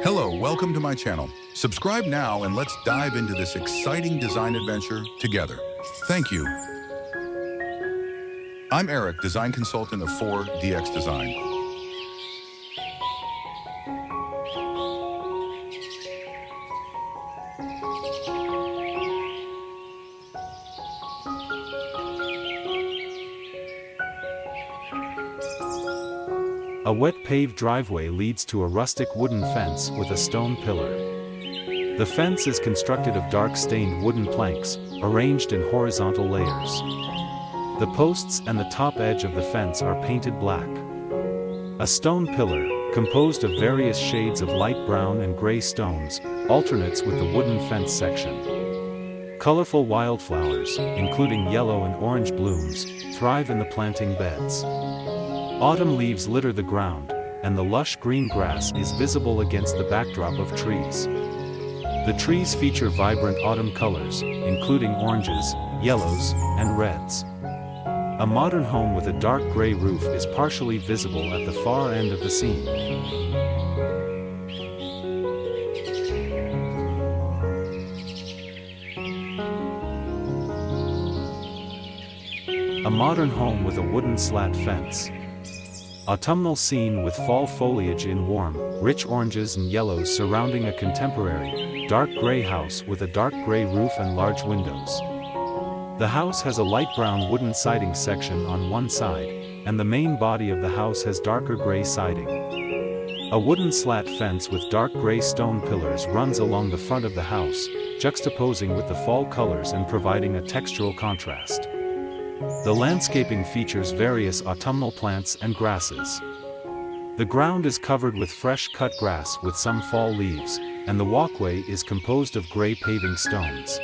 Hello, welcome to my channel. Subscribe now and let's dive into this exciting design adventure together. Thank you. I'm Eric, design consultant of 4DX Design. A wet paved driveway leads to a rustic wooden fence with a stone pillar. The fence is constructed of dark stained wooden planks, arranged in horizontal layers. The posts and the top edge of the fence are painted black. A stone pillar, composed of various shades of light brown and gray stones, alternates with the wooden fence section. Colorful wildflowers, including yellow and orange blooms, thrive in the planting beds. Autumn leaves litter the ground, and the lush green grass is visible against the backdrop of trees. The trees feature vibrant autumn colors, including oranges, yellows, and reds. A modern home with a dark gray roof is partially visible at the far end of the scene. A modern home with a wooden slat fence. Autumnal scene with fall foliage in warm, rich oranges and yellows surrounding a contemporary, dark gray house with a dark gray roof and large windows. The house has a light brown wooden siding section on one side, and the main body of the house has darker gray siding. A wooden slat fence with dark gray stone pillars runs along the front of the house, juxtaposing with the fall colors and providing a textural contrast. The landscaping features various autumnal plants and grasses. The ground is covered with fresh cut grass with some fall leaves, and the walkway is composed of gray paving stones.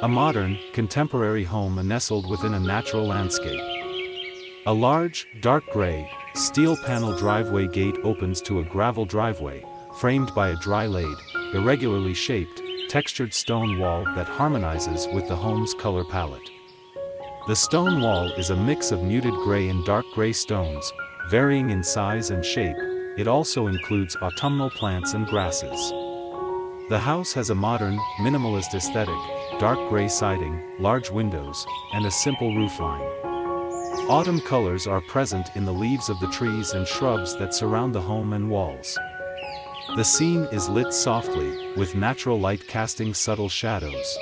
A modern, contemporary home nestled within a natural landscape. A large, dark gray, steel panel driveway gate opens to a gravel driveway, framed by a dry-laid, irregularly shaped, textured stone wall that harmonizes with the home's color palette. The stone wall is a mix of muted gray and dark gray stones, varying in size and shape. It also includes autumnal plants and grasses. The house has a modern, minimalist aesthetic, dark gray siding, large windows, and a simple roofline. Autumn colors are present in the leaves of the trees and shrubs that surround the home and walls. The scene is lit softly, with natural light casting subtle shadows.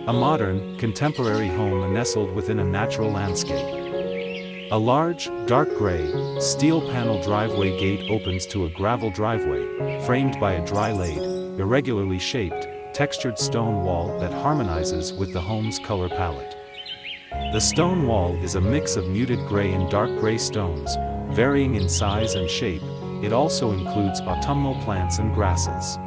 A modern, contemporary home nestled within a natural landscape. A large, dark gray, steel panel driveway gate opens to a gravel driveway, framed by a dry-laid, irregularly shaped, textured stone wall that harmonizes with the home's color palette. The stone wall is a mix of muted gray and dark gray stones, varying in size and shape. It also includes autumnal plants and grasses.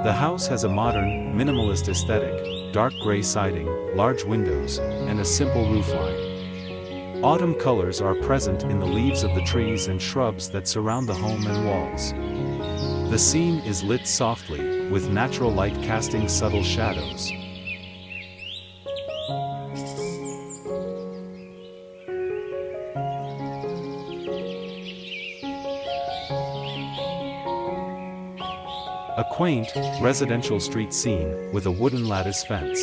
The house has a modern, minimalist aesthetic, dark gray siding, large windows, and a simple roofline. Autumn colors are present in the leaves of the trees and shrubs that surround the home and walls. The scene is lit softly, with natural light casting subtle shadows. A quaint, residential street scene with a wooden lattice fence.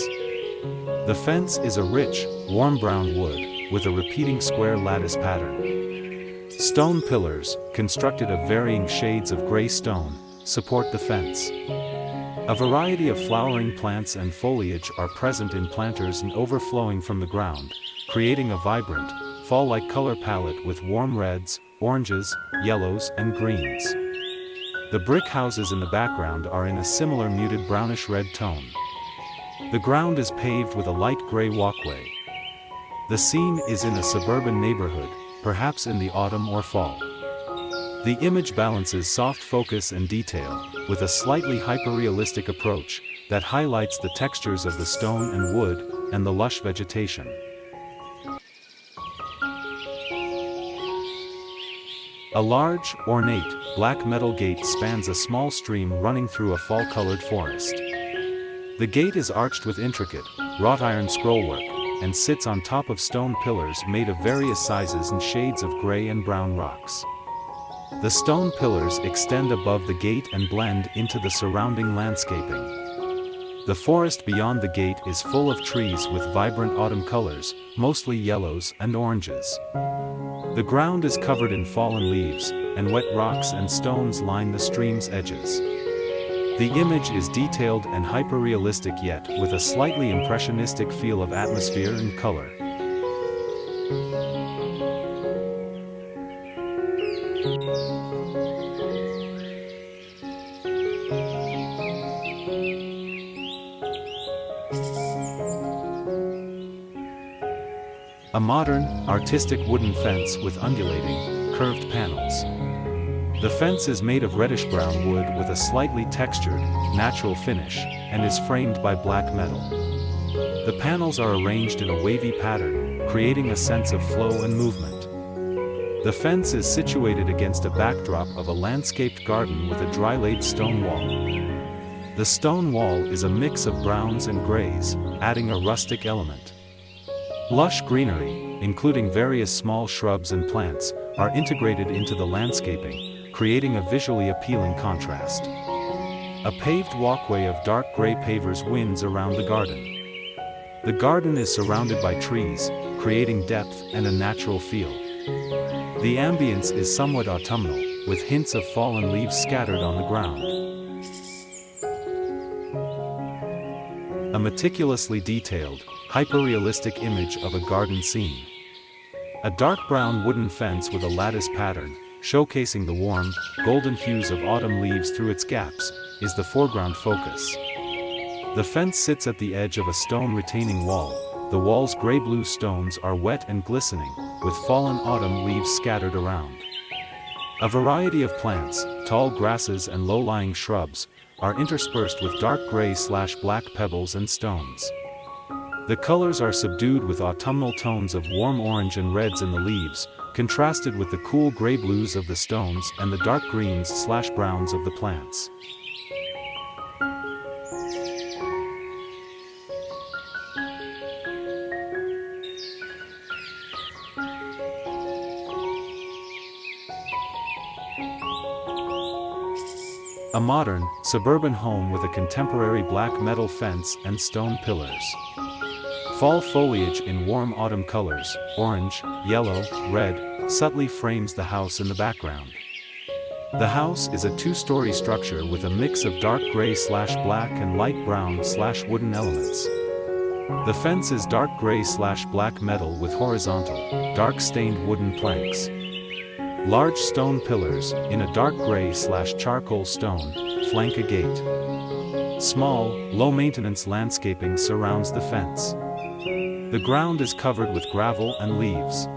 The fence is a rich, warm brown wood, with a repeating square lattice pattern. Stone pillars, constructed of varying shades of gray stone, support the fence. A variety of flowering plants and foliage are present in planters and overflowing from the ground, creating a vibrant, fall-like color palette with warm reds, oranges, yellows, and greens. The brick houses in the background are in a similar muted brownish-red tone. The ground is paved with a light gray walkway. The scene is in a suburban neighborhood, perhaps in the autumn or fall. The image balances soft focus and detail, with a slightly hyperrealistic approach, that highlights the textures of the stone and wood, and the lush vegetation. A large, ornate, black metal gate spans a small stream running through a fall-colored forest. The gate is arched with intricate, wrought iron scrollwork, and sits on top of stone pillars made of various sizes and shades of gray and brown rocks. The stone pillars extend above the gate and blend into the surrounding landscaping. The forest beyond the gate is full of trees with vibrant autumn colors, mostly yellows and oranges. The ground is covered in fallen leaves, and wet rocks and stones line the stream's edges. The image is detailed and hyperrealistic, yet with a slightly impressionistic feel of atmosphere and color. A modern, artistic wooden fence with undulating, curved panels. The fence is made of reddish-brown wood with a slightly textured, natural finish, and is framed by black metal. The panels are arranged in a wavy pattern, creating a sense of flow and movement. The fence is situated against a backdrop of a landscaped garden with a dry-laid stone wall. The stone wall is a mix of browns and grays, adding a rustic element. Lush greenery, including various small shrubs and plants, are integrated into the landscaping, creating a visually appealing contrast. A paved walkway of dark gray pavers winds around the garden. The garden is surrounded by trees, creating depth and a natural feel. The ambience is somewhat autumnal, with hints of fallen leaves scattered on the ground. A meticulously detailed, hyperrealistic image of a garden scene. A dark brown wooden fence with a lattice pattern, showcasing the warm, golden hues of autumn leaves through its gaps, is the foreground focus. The fence sits at the edge of a stone retaining wall. The wall's gray-blue stones are wet and glistening, with fallen autumn leaves scattered around. A variety of plants, tall grasses and low-lying shrubs, are interspersed with dark gray/black pebbles and stones. The colors are subdued with autumnal tones of warm orange and reds in the leaves, contrasted with the cool gray-blues of the stones and the dark greens/browns of the plants. A modern, suburban home with a contemporary black metal fence and stone pillars. Fall foliage in warm autumn colors, orange, yellow, red, subtly frames the house in the background. The house is a two-story structure with a mix of dark gray/black and light brown/wooden elements. The fence is dark gray/black metal with horizontal, dark-stained wooden planks. Large stone pillars, in a dark gray/charcoal stone, flank a gate. Small, low-maintenance landscaping surrounds the fence. The ground is covered with gravel and leaves.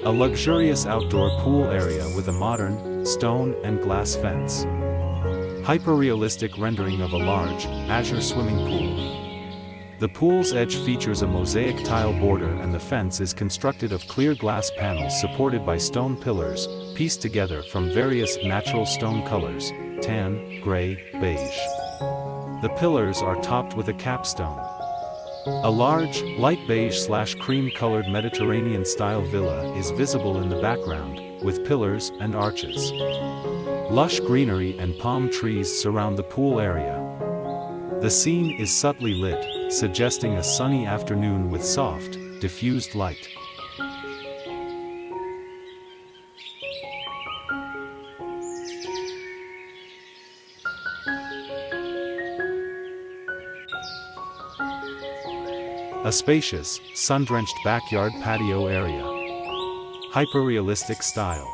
A luxurious outdoor pool area with a modern, stone and glass fence. Hyperrealistic rendering of a large, azure swimming pool. The pool's edge features a mosaic tile border and the fence is constructed of clear glass panels supported by stone pillars, pieced together from various natural stone colors, tan, gray, beige. The pillars are topped with a capstone. A large, light beige/cream-colored Mediterranean-style villa is visible in the background, with pillars and arches. Lush greenery and palm trees surround the pool area. The scene is subtly lit, suggesting a sunny afternoon with soft, diffused light. A spacious, sun-drenched backyard patio area. Hyperrealistic style.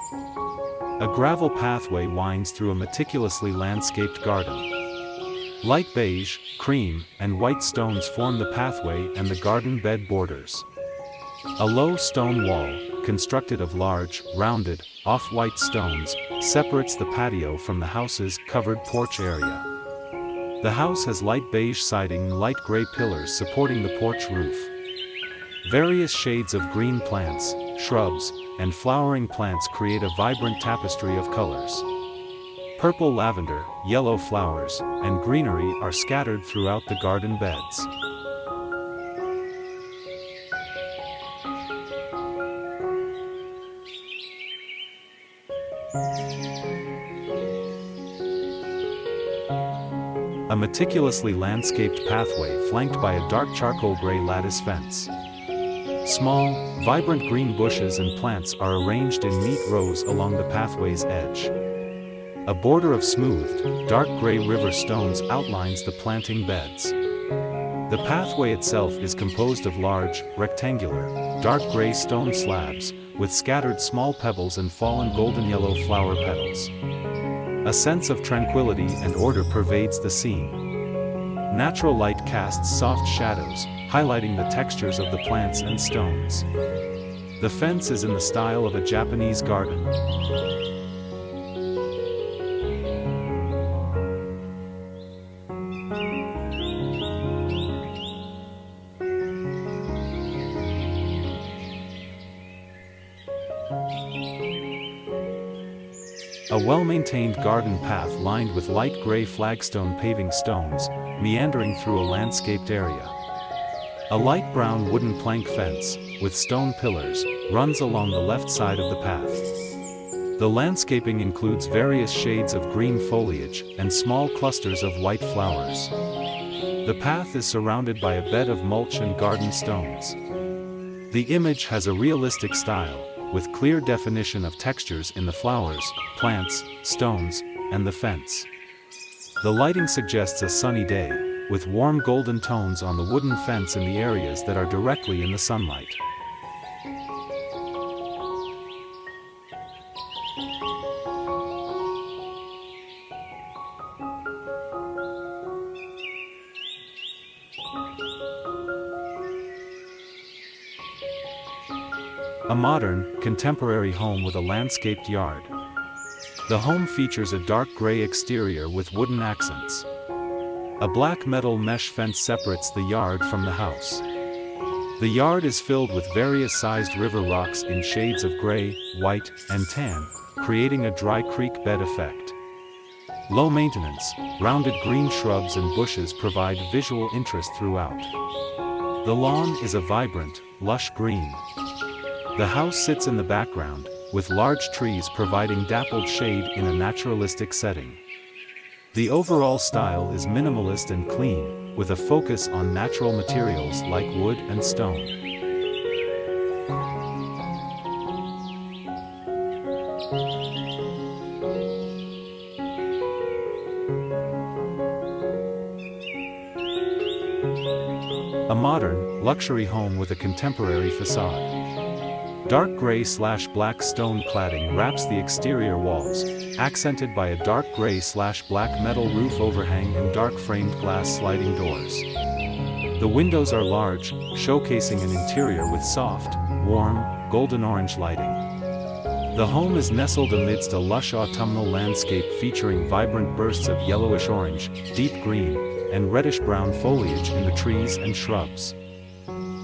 A gravel pathway winds through a meticulously landscaped garden. Light beige, cream, and white stones form the pathway and the garden bed borders. A low stone wall, constructed of large, rounded, off-white stones, separates the patio from the house's covered porch area. The house has light beige siding and light gray pillars supporting the porch roof. Various shades of green plants, shrubs, and flowering plants create a vibrant tapestry of colors. Purple lavender, yellow flowers, and greenery are scattered throughout the garden beds. A meticulously landscaped pathway flanked by a dark charcoal gray lattice fence. Small, vibrant green bushes and plants are arranged in neat rows along the pathway's edge. A border of smoothed, dark gray river stones outlines the planting beds. The pathway itself is composed of large, rectangular, dark gray stone slabs, with scattered small pebbles and fallen golden yellow flower petals. A sense of tranquility and order pervades the scene. Natural light casts soft shadows, highlighting the textures of the plants and stones. The fence is in the style of a Japanese garden. A well-maintained garden path lined with light gray flagstone paving stones, meandering through a landscaped area. A light brown wooden plank fence, with stone pillars, runs along the left side of the path. The landscaping includes various shades of green foliage and small clusters of white flowers. The path is surrounded by a bed of mulch and garden stones. The image has a realistic style, with clear definition of textures in the flowers, plants, stones, and the fence. The lighting suggests a sunny day, with warm golden tones on the wooden fence in the areas that are directly in the sunlight. A modern, contemporary home with a landscaped yard. The home features a dark gray exterior with wooden accents. A black metal mesh fence separates the yard from the house. The yard is filled with various sized river rocks in shades of gray, white, and tan, creating a dry creek bed effect. Low maintenance, rounded green shrubs and bushes provide visual interest throughout. The lawn is a vibrant, lush green. The house sits in the background, with large trees providing dappled shade in a naturalistic setting. The overall style is minimalist and clean, with a focus on natural materials like wood and stone. A modern, luxury home with a contemporary facade. Dark gray/black stone cladding wraps the exterior walls, accented by a dark gray/black metal roof overhang and dark framed glass sliding doors. The windows are large, showcasing an interior with soft, warm, golden orange lighting. The home is nestled amidst a lush autumnal landscape featuring vibrant bursts of yellowish orange, deep green, and reddish brown foliage in the trees and shrubs.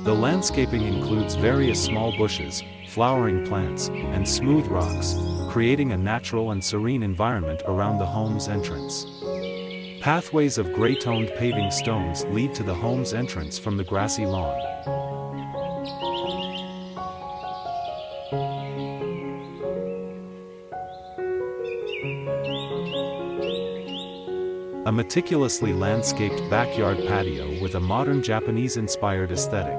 The landscaping includes various small bushes, flowering plants, and smooth rocks, creating a natural and serene environment around the home's entrance. Pathways of gray-toned paving stones lead to the home's entrance from the grassy lawn. A meticulously landscaped backyard patio with a modern Japanese-inspired aesthetic.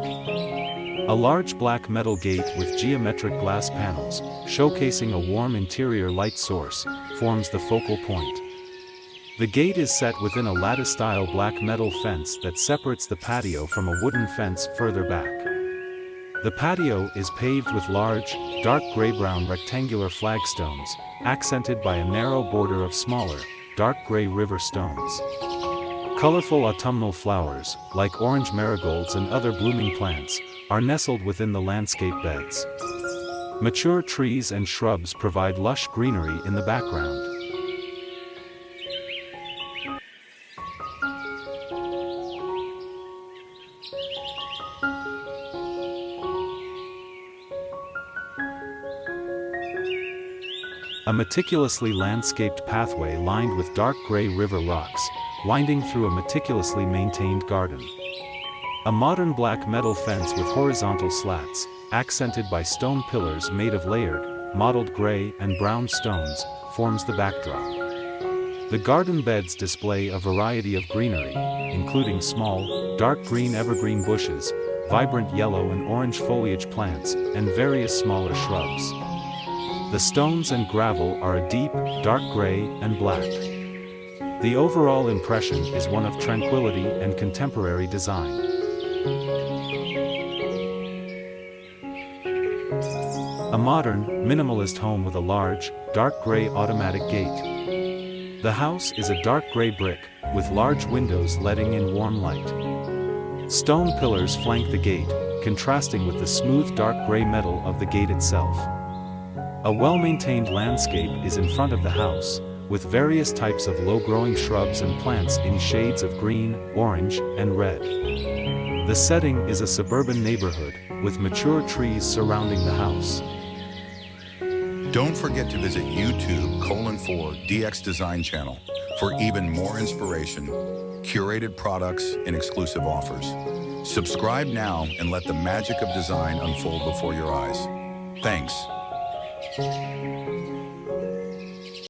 A large black metal gate with geometric glass panels, showcasing a warm interior light source, forms the focal point. The gate is set within a lattice-style black metal fence that separates the patio from a wooden fence further back. The patio is paved with large, dark gray-brown rectangular flagstones, accented by a narrow border of smaller, dark gray river stones. Colorful autumnal flowers, like orange marigolds and other blooming plants, are nestled within the landscape beds. Mature trees and shrubs provide lush greenery in the background. A meticulously landscaped pathway lined with dark gray river rocks, winding through a meticulously maintained garden. A modern black metal fence with horizontal slats, accented by stone pillars made of layered, mottled gray and brown stones, forms the backdrop. The garden beds display a variety of greenery, including small, dark green evergreen bushes, vibrant yellow and orange foliage plants, and various smaller shrubs. The stones and gravel are a deep, dark gray and black. The overall impression is one of tranquility and contemporary design. A modern, minimalist home with a large, dark gray automatic gate. The house is a dark gray brick, with large windows letting in warm light. Stone pillars flank the gate, contrasting with the smooth dark gray metal of the gate itself. A well-maintained landscape is in front of the house, with various types of low-growing shrubs and plants in shades of green, orange, and red. The setting is a suburban neighborhood, with mature trees surrounding the house. Don't forget to visit YouTube:4DX Design channel for even more inspiration, curated products, and exclusive offers. Subscribe now and let the magic of design unfold before your eyes. Thanks.